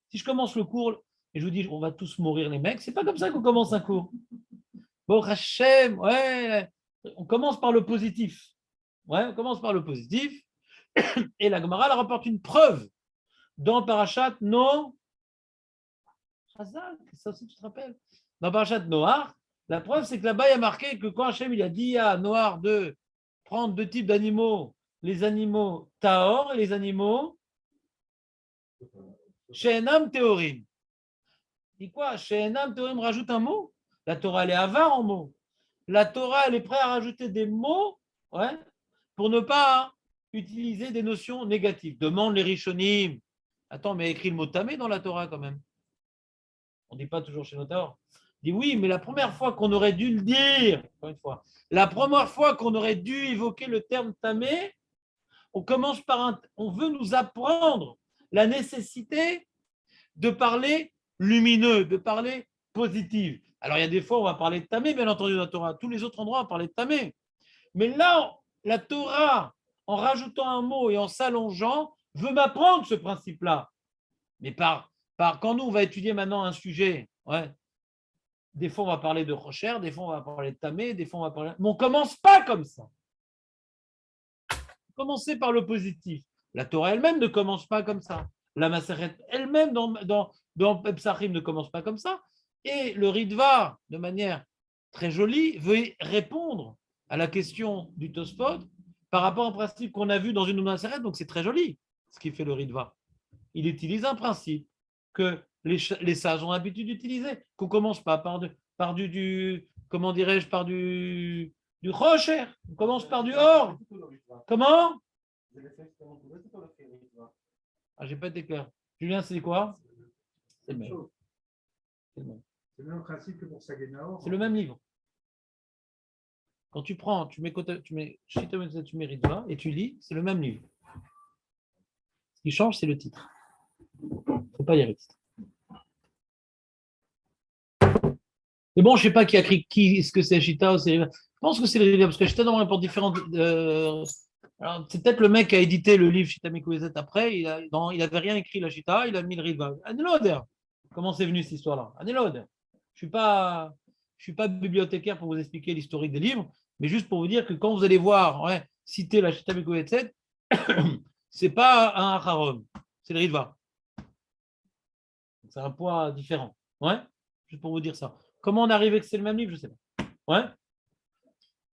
Si je commence le cours et je vous dis on va tous mourir les mecs, c'est pas comme ça qu'on commence un cours. Bon, Hachem, ouais, on commence par le positif. Ouais, on commence par le positif. Et la Gemara elle rapporte une preuve dans Parashat No. Ça aussi tu te rappelles? Dans Parashat Noach, la preuve c'est que là-bas il y a marqué que quand Hachem il a dit à Noach de prendre 2 types d'animaux, les animaux Tahor et les animaux She'enam Théorim. Dit quoi? She'enam Théorim rajoute un mot. La Torah, elle est avare en mots. La Torah, elle est prête à rajouter des mots, ouais, pour ne pas utiliser des notions négatives. Demande les Rishonim. Attends, mais écrit le mot tamé dans la Torah quand même. On ne dit pas toujours chez Notaor. On dit oui, mais la première fois qu'on aurait dû le dire, encore une fois, la première fois qu'on aurait dû évoquer le terme tamé, on commence par on veut nous apprendre la nécessité de parler lumineux, de parler positif. Alors il y a des fois où on va parler de tamé, bien entendu, dans la Torah. Tous les autres endroits, on va parler de tamé. Mais là, la Torah, en rajoutant un mot et en s'allongeant, veut m'apprendre ce principe-là. Mais quand nous, on va étudier maintenant un sujet, des fois, on va parler de Rocher, des fois, on va parler de Tamé, des fois, on va parler. Mais on ne commence pas comme ça. Commencez par le positif. La Torah elle-même ne commence pas comme ça. La Maseret elle-même dans Psachim ne commence pas comme ça. Et le Ritva, de manière très jolie, veut répondre à la question du Tosfot par rapport à un principe qu'on a vu dans une Maseret. Donc c'est très joli ce qui fait le Ritva. Il utilise un principe que les sages ont l'habitude d'utiliser, qu'on ne commence pas par du comment dirais-je, par du Rocher, on commence par du Or. Comment? Ah, j'ai pas été clair. Julien, c'est quoi? C'est le même. C'est le même principe que pour Sagenaor. C'est le même livre. Quand tu prends, tu mets Ritva et tu lis, c'est le même livre. Ce qui change, c'est le titre. Il ne faut pas lire le titre. Mais bon, je ne sais pas qui a écrit est-ce que c'est Chita ou c'est Riva. Je pense que c'est le Riva, parce que Chita dans pour différentes. Alors, c'est peut-être le mec qui a édité le livre Chita Mikouzet après. Il n'avait rien écrit la Chita, il a mis le Riva. Anéloder. Comment c'est venu cette histoire-là? Anéloder. Je ne suis pas bibliothécaire pour vous expliquer l'historique des livres, mais juste pour vous dire que quand vous allez voir citer la Chita Mikouzet, ce n'est pas un Acharon, c'est le Riva. C'est un poids différent. Juste pour vous dire ça. Comment on arrive que c'est le même livre, je ne sais pas.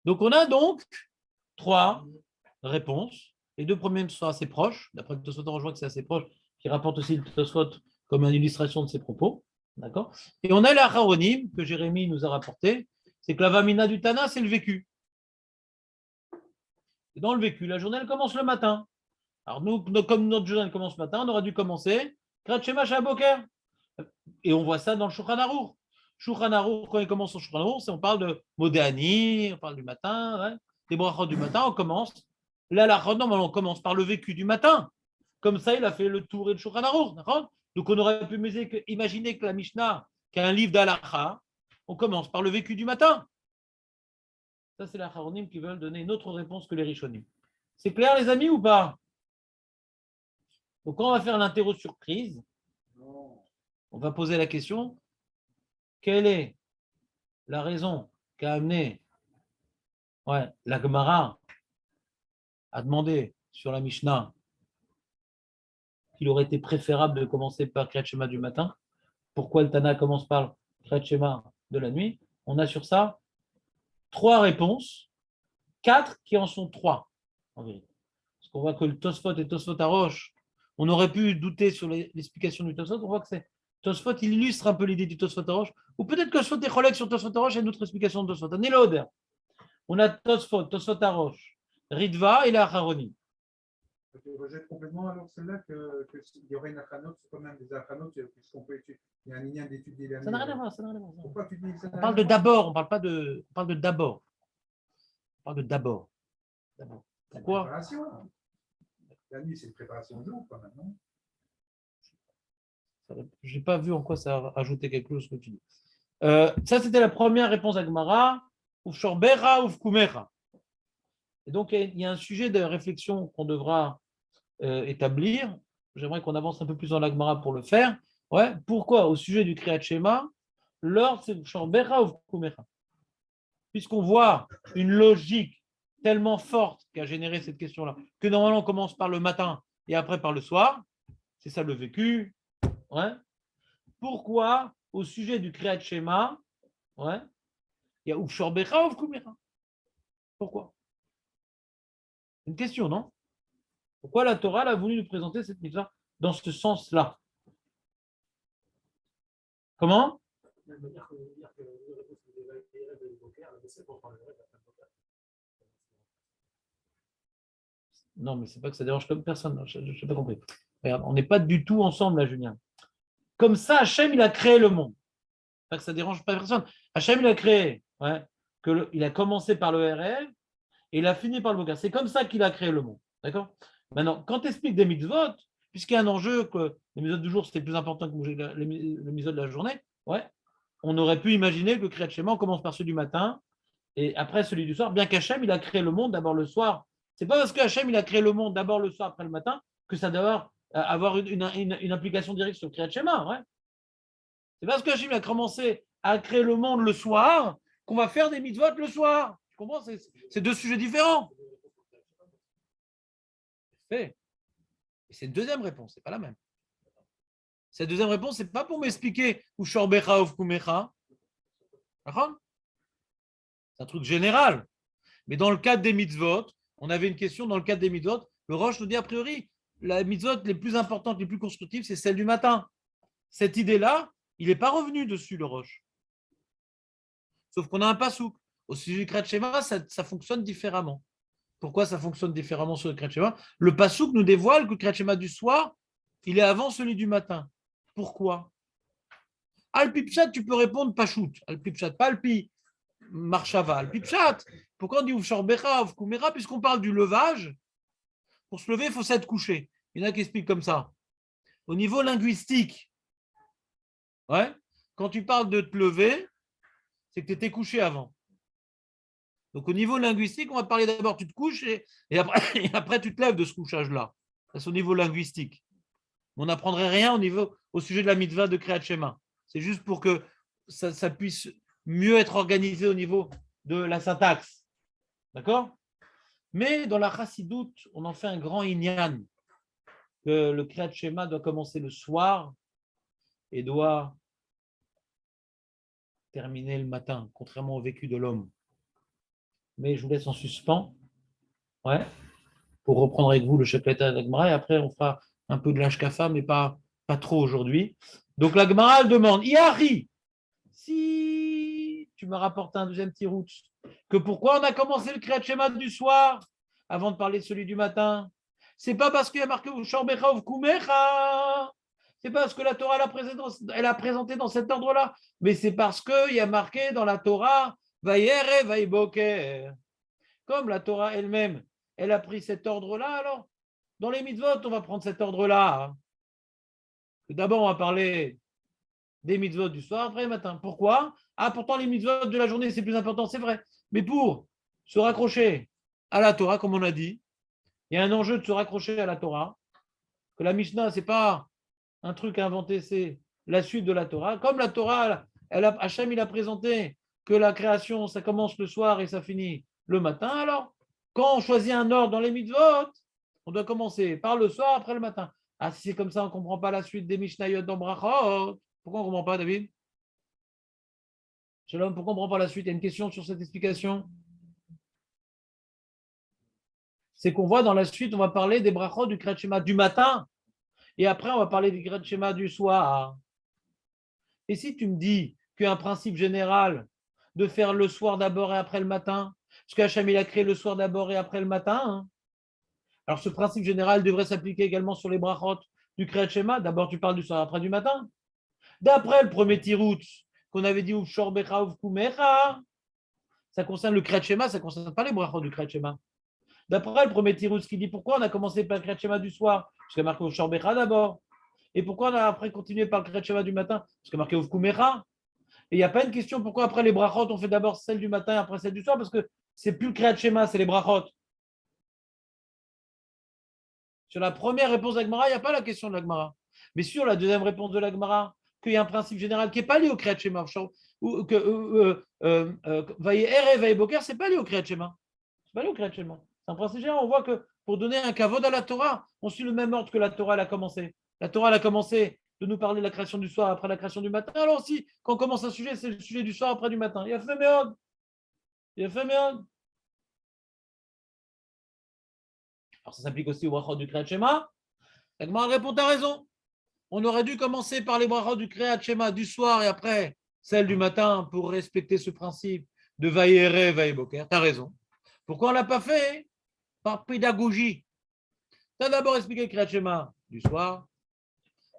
Donc, on a donc 3 réponses. Les 2 premiers sont assez proches. D'après le Tosfot, on rejoint que c'est assez proche, qui rapporte aussi le Tosfot comme une illustration de ses propos. D'accord. Et on a l'Acharonim que Jérémie nous a rapporté. C'est que la Vamina du Tana, c'est le vécu. Et dans le vécu, la journée, elle commence le matin. Alors, nous, comme notre journée commence le matin, on aurait dû commencer Kratchema Shaboker. Et on voit ça dans le Shulchan Aruch. Shulchan Aruch, quand il commence son Shulchan Aruch, on parle de Modéani, on parle du matin, des brachot du matin, on commence. Là, normalement, on commence par le vécu du matin. Comme ça, il a fait le tour et le Shulchan Aruch. Donc, on aurait pu imaginer que la Mishnah, qui est un livre d'Alacha, on commence par le vécu du matin. Ça, c'est l'Acharonim qui veulent donner une autre réponse que les Rishonim. C'est clair, les amis, ou pas? Donc, quand on va faire l'interro surprise, on va poser la question, quelle est la raison qui a amené la Gemara à demander sur la Mishnah qu'il aurait été préférable de commencer par Kriyat Shema du matin? Pourquoi le Tana commence par Kriyat Shema de la nuit? On a sur ça 3 réponses, 4 qui en sont 3 en vérité. Parce qu'on voit que le Tosfot et Tosfot Arosh, on aurait pu douter sur l'explication du Tosfot, on voit que c'est Tosfot, il illustre un peu l'idée du Tosfot Arosh, ou peut-être que Tosfot est collègue sur Tosfot Arosh et une autre explication de Tosfot. On a Tosfot, Tosfot Arosh, Ritva et la Acharonim. Tu rejettes complètement alors celle-là qu'il y aurait une achanot, c'est quand même des achanotes, puisqu'on peut étudier. Il y a un lien d'étudier les. Ça n'a rien à voir, ça n'a rien à voir. Pourquoi tu dis ça? On parle de d'abord, on parle pas de. On parle de d'abord. On parle de d'abord. Pourquoi? Préparation. La nuit, c'est une préparation de jour, quand même, non? Je n'ai pas vu en quoi ça a ajouté quelque chose que tu dis. Ça, c'était la première réponse à Gemara. Ufshorbera, Ufkumera. Et donc, il y a un sujet de réflexion qu'on devra établir. J'aimerais qu'on avance un peu plus dans la Gemara pour le faire. Pourquoi, au sujet du Kriyat Shema, l'ordre, c'est Ufshorbera, Ufkumera. Puisqu'on voit une logique tellement forte qui a généré cette question-là, que normalement, on commence par le matin et après par le soir. C'est ça le vécu. Pourquoi, au sujet du Kriyat Shema, il y a Ufshorbecha ou Ufkumera? Pourquoi? Une question, non? Pourquoi la Torah a voulu nous présenter cette mitzvah dans ce sens-là? Comment? Non, mais c'est pas que ça dérange comme personne. Je n'ai pas compris. Regarde, on n'est pas du tout ensemble là, Julien. Comme ça, Hachem, il a créé le monde. pas que ça dérange pas personne. Hachem, il a créé, il a commencé par le RL et il a fini par le Boker. C'est comme ça qu'il a créé le monde. D'accord? Maintenant, quand tu expliques des mitzvot, puisqu'il y a un enjeu que les mitzvot du jour, c'était plus important que les mitzvot de la journée, on aurait pu imaginer que le Kriyat Shema, on commence par ceux du matin et après celui du soir, bien qu'Hachem, il a créé le monde d'abord le soir. C'est pas parce que Hachem, il a créé le monde d'abord le soir, après le matin, que ça doit avoir une implication directe sur le Kriyat Shema. C'est parce que Hachem a commencé à créer le monde le soir qu'on va faire des mitzvot le soir. Tu comprends? C'est deux sujets différents. C'est une deuxième réponse, c'est pas la même. Cette deuxième réponse, c'est pas pour m'expliquer ou shorbecha ou kumecha. D'accord? C'est un truc général. Mais dans le cadre des mitzvot, on avait une question dans le cadre des mitzvot. Le Roche nous dit a priori, la mitzvot les plus importantes, les plus constructives, c'est celle du matin. Cette idée-là, il n'est pas revenu dessus, le Roche. Sauf qu'on a un pasouk. Au sujet du Kriyat Shema, ça fonctionne différemment. Pourquoi ça fonctionne différemment sur le Kriyat Shema? Le pasouk nous dévoile que le Kriyat Shema du soir, il est avant celui du matin. Pourquoi? Al-Pipchat, tu peux répondre Pachout. Al-Pipchat, pas Alpi Marshava. Al-Pipchat. Pourquoi on dit Uvshorbecha, Uvkumera? Puisqu'on parle du levage. Pour se lever, il faut s'être couché. Il y en a qui expliquent comme ça. Au niveau linguistique, quand tu parles de te lever, c'est que tu étais couché avant. Donc au niveau linguistique, on va parler d'abord, tu te couches et après tu te lèves de ce couchage-là. Ça, c'est au niveau linguistique. On n'apprendrait rien au sujet de la mitzvah de Kriyat Shema. C'est juste pour que ça puisse mieux être organisé au niveau de la syntaxe. D'accord? Mais dans la chassidoute, on en fait un grand inyan, que le Kriyat Shema doit commencer le soir et doit terminer le matin, contrairement au vécu de l'homme. Mais je vous laisse en suspens, pour reprendre avec vous le chapitre de la Gemara, et après on fera un peu de l'Ashkafa, mais pas trop aujourd'hui. Donc la Gemara demande, Yahri, si tu me rapportes un deuxième petit route, que pourquoi on a commencé le Kriyat Shema du soir avant de parler de celui du matin? C'est pas parce qu'il y a marqué Shorbecha ou Kumecha, c'est pas parce que la Torah elle a présenté dans cet ordre-là, mais c'est parce qu'il y a marqué dans la Torah Vayere Vayboker. Comme la Torah elle-même, elle a pris cet ordre-là, alors dans les mitzvot, on va prendre cet ordre-là. D'abord, on va parler des mitzvot du soir, après le matin. Pourquoi? Pourtant, les mitzvot de la journée, c'est plus important, c'est vrai. Mais pour se raccrocher à la Torah, comme on a dit, il y a un enjeu de se raccrocher à la Torah, que la Mishnah, ce n'est pas un truc inventé, c'est la suite de la Torah. Comme la Torah, Hachem, il a présenté que la création, ça commence le soir et ça finit le matin. Alors, quand on choisit un ordre dans les mitzvot, on doit commencer par le soir, après le matin. Si c'est comme ça, on ne comprend pas la suite des Mishnayot dans Brachot. Pourquoi on ne comprend pas, David? Shalom, pourquoi on ne comprend pas la suite? Il y a une question sur cette explication. C'est qu'on voit dans la suite, on va parler des Brachot du Kriyat Shema du matin, et après, on va parler du Kriyat Shema du soir. Et si tu me dis qu'il y a un principe général de faire le soir d'abord et après le matin, parce qu'Hachem, il a créé le soir d'abord et après le matin, alors ce principe général devrait s'appliquer également sur les brachot du Kriyat Shema. D'abord, tu parles du soir, après du matin. D'après le premier tirout qu'on avait dit ou shorbecha ou kumecha, ça concerne le Kriyat Shema, ça ne concerne pas les brachot du Kriyat Shema. D'après le premier tirout qui dit pourquoi on a commencé par le Kriyat Shema du soir, parce qu'il y a marqué shorbecha d'abord. Et pourquoi on a après continué par le Kriyat Shema du matin, parce qu'il y a marqué kumecha. Et il n'y a pas une question pourquoi après les brachot, on fait d'abord celle du matin et après celle du soir, parce que c'est plus le Kriyat Shema, c'est les brachot. Sur la première réponse de la Gemara, il n'y a pas la question de la Gemara. Mais sur la deuxième réponse de la Gemara, qu'il y a un principe général qui n'est pas lié au Kriyat Shema, ou que Vaye'ere, Vaye'boker, ce n'est pas lié au Kriyat Shema. Ce n'est pas lié au Kriyat Shema. C'est un principe général. On voit que pour donner un kavod à la Torah, on suit le même ordre que la Torah elle a commencé. La Torah elle a commencé de nous parler de la création du soir après la création du matin. Alors aussi, quand on commence un sujet, c'est le sujet du soir après du matin. Il a fait méod. Il a fait méod. Alors ça s'applique aussi aux brachot du Kriyat Shema. La Gemara répond, tu as raison. On aurait dû commencer par les brachot du Kriyat Shema du soir et après celle du matin pour respecter ce principe de Vayere, Vayeboker. Tu as raison. Pourquoi on ne l'a pas fait? Par pédagogie. Tu as d'abord expliqué le Kriyat Shema du soir.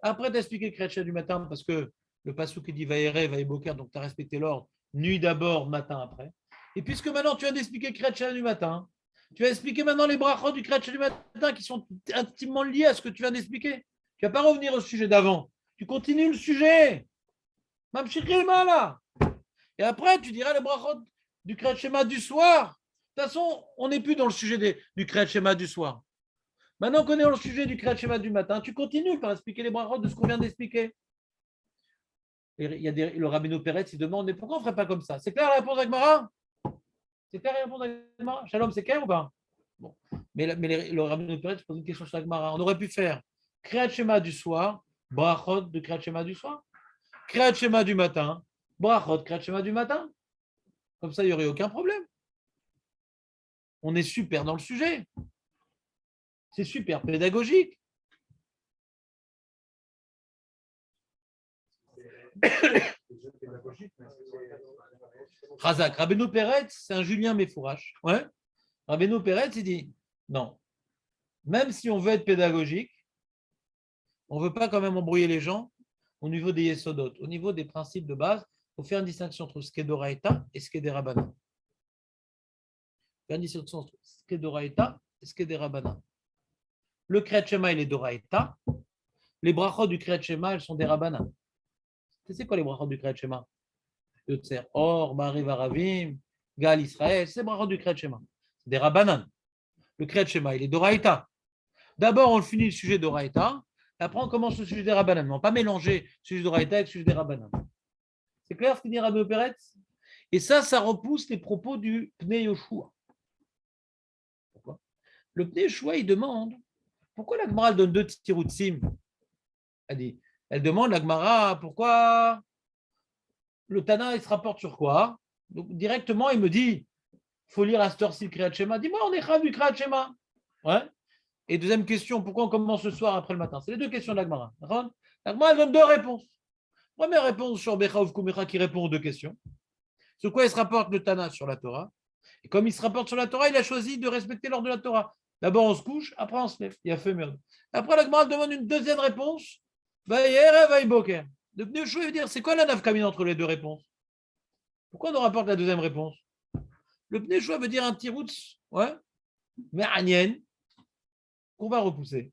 Après, tu as expliqué le Kriyat Shema du matin parce que Le passouk qui dit Vaïre, Vaïboker, donc tu as respecté l'ordre, nuit d'abord, matin après. Et puisque maintenant tu viens d'expliquer Kriyat Shema du matin, tu vas expliquer maintenant les brachot du Kriyat Shema du matin qui sont intimement liés à ce que tu viens d'expliquer. Tu ne vas pas revenir au sujet d'avant. Tu continues le sujet. Là. Et après, tu diras les brachot du Kriyat Shema du soir. De toute façon, on n'est plus dans le sujet du Kriyat Shema du soir. Maintenant qu'on est dans le sujet du Kriyat Shema du matin, tu continues par expliquer les brachot de ce qu'on vient d'expliquer. Et il y a le Rabbeinu Peretz, il demande, mais pourquoi on ne ferait pas comme ça? C'est clair la réponse d'Agmara? C'est clair la réponse d'Agmara? Shalom, c'est clair ou pas? Bon. Mais le Rabbeinu Peretz pose une question sur Agmara. On aurait pu faire Kriyat Shema du soir, brachot de Kriyat Shema du soir, Kriyat Shema du matin, brachot Kriyat Shema du matin. Comme ça, il n'y aurait aucun problème. On est super dans le sujet. C'est super pédagogique. Razak, Rabbeinu Peretz, c'est un Julien Méfourache. Ouais. Rabbeinu Peretz, il dit non, même si on veut être pédagogique, on ne veut pas quand même embrouiller les gens au niveau des Yesodot, au niveau des principes de base. Il faut faire une distinction entre ce qu'est d'Oraïta et ce qu'est des Rabbanan. Faire une distinction entre ce qu'est d'Oraïta et ce qu'est des Rabbanan. Le Kriyat Shema, il est d'Oraïta. Les brachot du Kriyat Shema, elles sont des Rabbanan. C'est quoi les brachot du Kriyat Shema? Yotzer Or, Bari Varavim, Gal Israël, c'est les brachot du Kriyat Shema. C'est des Rabbanan. Le Kriyat Shema, il est d'Oraïta. D'abord, on finit le sujet d'Oraïta, et après, on commence le sujet des Rabbanan. Mais on ne va pas mélanger le sujet d'Oraïta avec le sujet des Rabbanan. C'est clair ce qu'il dit Rabbeinu Peretz? Et ça repousse les propos du Pnei Yoshua. Pourquoi? Le Pnei Yoshua, il demande pourquoi la Gemara donne 2 tiroutsim. Elle demande la Gemara pourquoi le Tana il se rapporte sur quoi? Donc directement, il me dit il faut lire à cette heure-ci le Kriyat Shema. Dis-moi, on est grave du Kriyat Shema. Ouais. Et deuxième question, pourquoi on commence ce soir après le matin? C'est les 2 questions de la Gemara. La Gemara donne 2 réponses. Première réponse sur Becha ou Kumecha qui répond aux 2 questions. Sur quoi il se rapporte le Tana sur la Torah. Et comme il se rapporte sur la Torah, il a choisi de respecter l'ordre de la Torah. D'abord, on se couche, après, on se lève. Il a fait merde. Après, la Gemara demande une deuxième réponse. Le Pnei Yoshua veut dire c'est quoi la nafkamine entre les 2 réponses? Pourquoi on nous rapporte la deuxième réponse? Le Pnei Yoshua veut dire un petit routz, ouais, mais Anien, qu'on va repousser.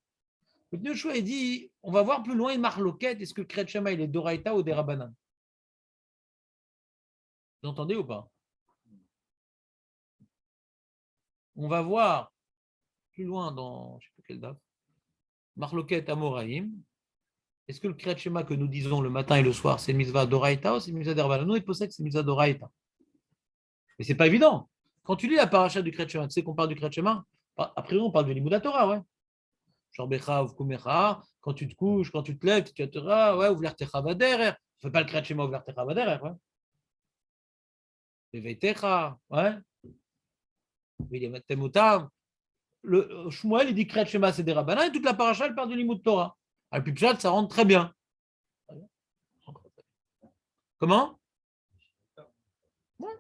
Le Pnei Yoshua, il dit on va voir plus loin une marloquette. Est-ce que le Kriyat Shema, il est d'Oraïta ou des Rabbanan? Vous entendez ou pas? On va voir plus loin dans, je ne sais plus quelle date, Marloquet Amoraïm. Est-ce que le Kriyat Shema que nous disons le matin et le soir, c'est mitzvah d'Oraïta ou c'est mitzvah d'Erbanan? Nous, il possède que c'est mitzvah d'Oraïta. Mais ce n'est pas évident. Quand tu lis la paracha du Kriyat Shema, tu sais qu'on parle du Kriyat Shema? Après, on parle de l'Imoud Torah, ouais. Shorbecha ou Kumecha, quand tu te couches, quand tu te lèves, tu te diras, ouais, ouvrir Techa Vaderer. Tu ne fais pas le Kriyat Shema ouvrir Techa Vaderer, ouais. Leveil Techa, ouais. Le Shmuel, il dit Kriyat Shema, c'est des Rabbanan, et toute la paracha, elle parle de l'Imoud Torah. Et puis Pshat, ça rentre très bien. Comment? Ouais.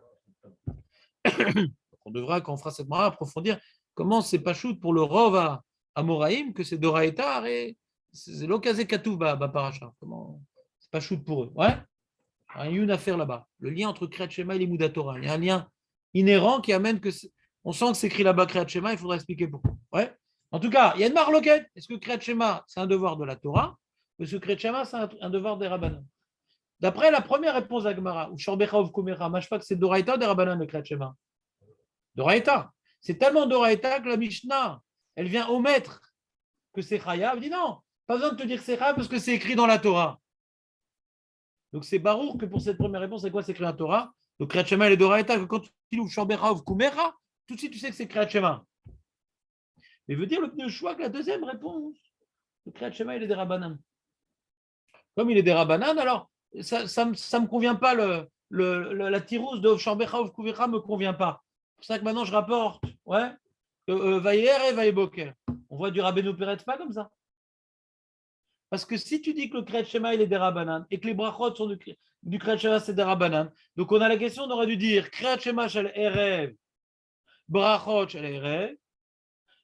On devra, quand on fera cette marra, approfondir comment c'est pas shoot pour le Rov à Moraïm, que c'est Doraïtar et c'est l'occasion Katouf paracha. Comment c'est pas shoot pour eux. Ouais. Il y a une affaire là-bas. Le lien entre Kriyat Shema et l'Imoud Torah. Il y a un lien inhérent qui amène que on sent que c'est écrit là-bas Kriyat Shema, il faudra expliquer pourquoi. Ouais. En tout cas, il y a une marloquette. Est-ce que Kriyat Shema, c'est un devoir de la Torah? Ou est-ce que Kriyat Shema, c'est un devoir des Rabbanan? D'après la première réponse d'Agmara, ou Shorbecha ou Kumecha, Mashpak, c'est Doraïta ou des Rabbanan le Kriyat Shema? Doraïta. C'est tellement Doraïta que la Mishnah, elle vient omettre que c'est Chayav. Elle dit non, pas besoin de te dire que c'est Chayav parce que c'est écrit dans la Torah. Donc c'est barour que pour cette première réponse, c'est quoi? C'est écrit dans la Torah. Donc Kriyat Shema, elle est Doraïta, que quand tu ouvres Shorbecha ou Kumecha, tout de suite tu sais que c'est Kriyat Shema. Mais veut dire le Pnei Yoshua que la deuxième réponse, le Kriyat Shema, il est des Rabbanan. Comme il est des Rabbanan, alors ça ne me convient pas, la tirouse de Shorbecha ou Kumecha ne me convient pas. C'est pour ça que maintenant je rapporte, ouais, Vaïer et Vaïboker. On voit du Rabbeinu Peretz pas comme ça. Parce que si tu dis que le Kriyat Shema, il est des Rabbanan, et que les brachot sont du Kriyat Shema, c'est des Rabbanan, donc on a la question, on aurait dû dire Kriyat Shema shel Erev, brachot shel Erev,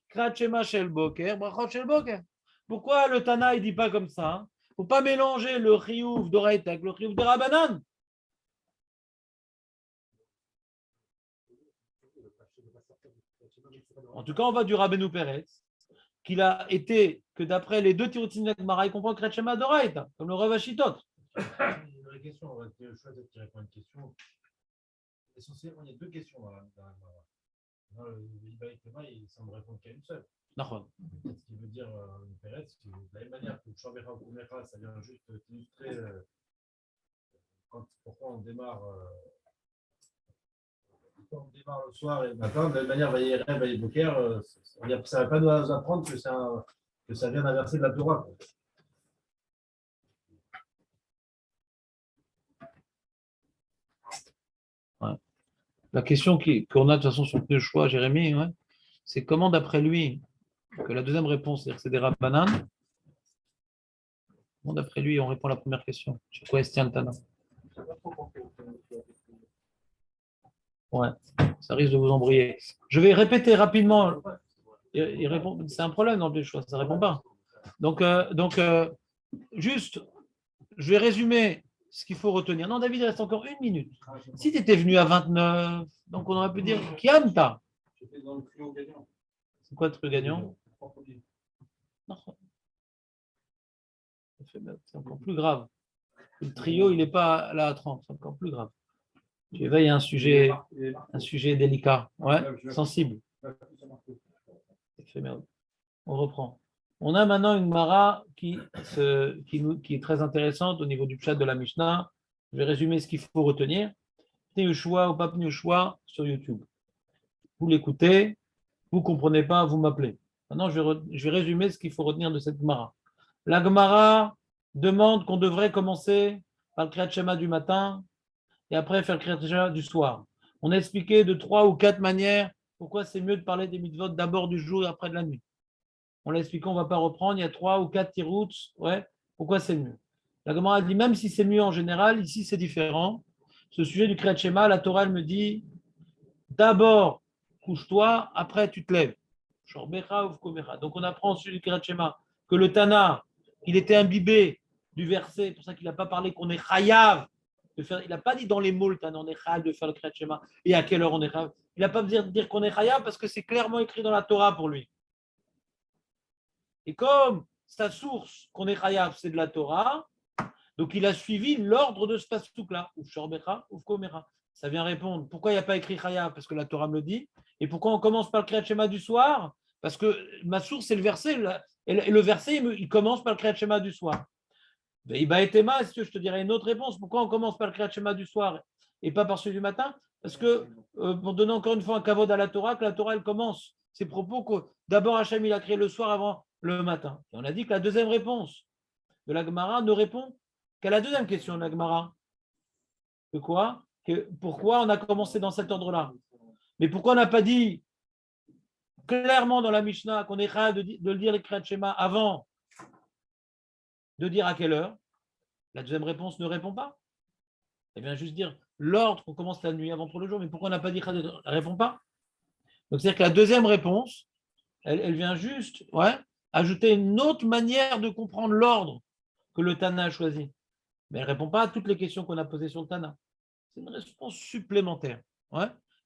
Kriyat Shema shel Boker, brachot shel Boker. Pourquoi le Tana, il ne dit pas comme ça? faut pas mélanger le chiyuv d'Oraita avec le chiyuv de Rabbanan. En tout cas, on va du Rabbeinu Peretz, qu'il a été, que d'après les deux tiroutines de Gemara, il comprend Kriyat Shema d'Oraita, comme le Rav Ashitot. Une vraie question, on va choisir qui répond à une question. Essentiellement, il y a deux questions dans la Gemara. Dans le Ibaï Tema, il semble répondre qu'à une seule. D'accord. Ce qui veut dire une Peretz, de la même manière que Chambéra ou Kumecha, ça vient juste illustrer pourquoi on démarre le soir et le matin. De la même manière, Vaïerev, Vaïeboker, ça ne va pas nous apprendre que ça vient d'inverser de la Torah. Ouais. La question qu'on a de toute façon sur le choix, Jérémy, ouais, c'est comment d'après lui, que la deuxième réponse, c'est-à-dire que c'est des Rabbanan, comment d'après lui on répond à la première question? Sur quoi est-ce tient le Tana? Ouais, ça risque de vous embrouiller. Je vais répéter rapidement. Il répond, c'est un problème dans le choix, ça ne répond pas. Donc, juste, je vais résumer ce qu'il faut retenir. Non, David, il reste encore 1 minute. Si tu étais venu à 29, donc on aurait pu dire Kiamta. J'étais dans le trio gagnant. C'est quoi le trio gagnant? Non. C'est encore plus grave. Le trio, il n'est pas là à 30, c'est encore plus grave. Tu éveilles un sujet délicat, ouais, sensible. On reprend. On a maintenant une Mara qui est très intéressante au niveau du pshat de la Mishnah. Je vais résumer ce qu'il faut retenir. Pnei Yehoshua ou pas Pnei Yehoshua sur YouTube. Vous l'écoutez, vous ne comprenez pas, vous m'appelez. Maintenant, je vais résumer ce qu'il faut retenir de cette Gemara. La Gemara demande qu'on devrait commencer par le Kriyat Shema du matin et après faire le Kriyat Shema du soir. On a expliqué de 3 ou 4 manières pourquoi c'est mieux de parler des mitzvot d'abord du jour et après de la nuit. On l'a expliqué, on ne va pas reprendre. Il y a 3 ou 4 tirouts. Ouais, pourquoi c'est mieux? La Gemara dit même si c'est mieux en général, ici c'est différent. Ce sujet du Kriyat Shema, la Torah elle me dit d'abord couche-toi, après tu te lèves. Donc on apprend sur le Kriyat Shema que le Tana, il était imbibé du verset, c'est pour ça qu'il n'a pas parlé qu'on est chayav de faire. Il n'a pas dit dans les mots le Tana, on est chayav de faire le Kriyat Shema et à quelle heure on est chayav. Il n'a pas dire qu'on est chayav parce que c'est clairement écrit dans la Torah pour lui. Et comme sa source qu'on est chayav, c'est de la Torah, donc il a suivi l'ordre de ce pasuk-là, ou shorbecha, ou komera. Ça vient répondre. Pourquoi il n'y a pas écrit chayav? Parce que la Torah me le dit. Et pourquoi on commence par le Kriyat Shema du soir? Parce que ma source, c'est le verset. Et le verset, il commence par le Kriyat Shema du soir. Iba et Tema, est-ce que je te dirais une autre réponse? Pourquoi on commence par le Kriyat Shema du soir et pas par celui du matin? Parce que, pour donner encore une fois un kavod à la Torah, que la Torah, elle commence ses propos que d'abord Hachem, il a créé le soir avant le matin. Et on a dit que la deuxième réponse de la Gemara ne répond qu'à la deuxième question de la Gemara. De quoi? Pourquoi on a commencé dans cet ordre-là? Mais pourquoi on n'a pas dit clairement dans la Mishnah qu'on est capable de le dire les Kriyat Shema avant de dire à quelle heure? La deuxième réponse ne répond pas. Elle vient juste dire l'ordre qu'on commence la nuit avant le jour, mais pourquoi on n'a pas dit elle ne répond pas? Donc c'est-à-dire que la deuxième réponse, elle vient juste ajouter une autre manière de comprendre l'ordre que le Tana a choisi. Mais elle ne répond pas à toutes les questions qu'on a posées sur le Tana. C'est une réponse supplémentaire,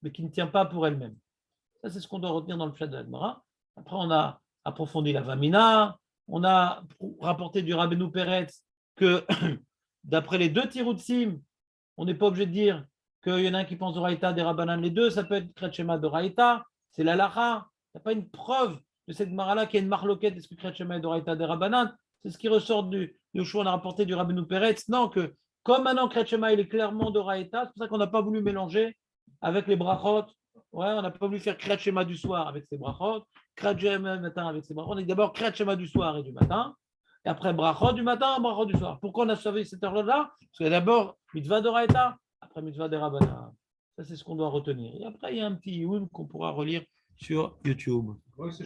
mais qui ne tient pas pour elle-même. Ça, c'est ce qu'on doit retenir dans le pshat de la Gemara. Après, on a approfondi la Vamina, on a rapporté du Rabbeinu Peretz que d'après les deux tiroutsim, on n'est pas obligé de dire qu'il y en a un qui pense de Raïta, des Rabbanan, les deux, ça peut être Kriyat Shema de Raïta, c'est l'Alacha. Il n'y a pas une preuve de cette Gemara-là qui est une marloquette, est-ce que Kriyat Shema est de Raïta, des Rabbanan? C'est ce qui ressort du choix, on a rapporté du Rabbeinu Peretz. Non, que comme maintenant Kriyat Shema, il est clairement de Raïta, c'est pour ça qu'on n'a pas voulu mélanger avec les brachot. On n'a pas voulu faire Kriyat Shema du soir avec ses brachot, Kriyat Shema du matin avec ses brachot. On dit d'abord Kriyat Shema du soir et du matin, et après brachot du matin, brachot du soir. Pourquoi on a sauvé cette heure-là? Parce que d'abord, mitzvah de Raïta, après mitzvah de Rabbanan. Ça, c'est ce qu'on doit retenir. Et après, il y a un petit youn qu'on pourra relire sur YouTube. Ouais, c'est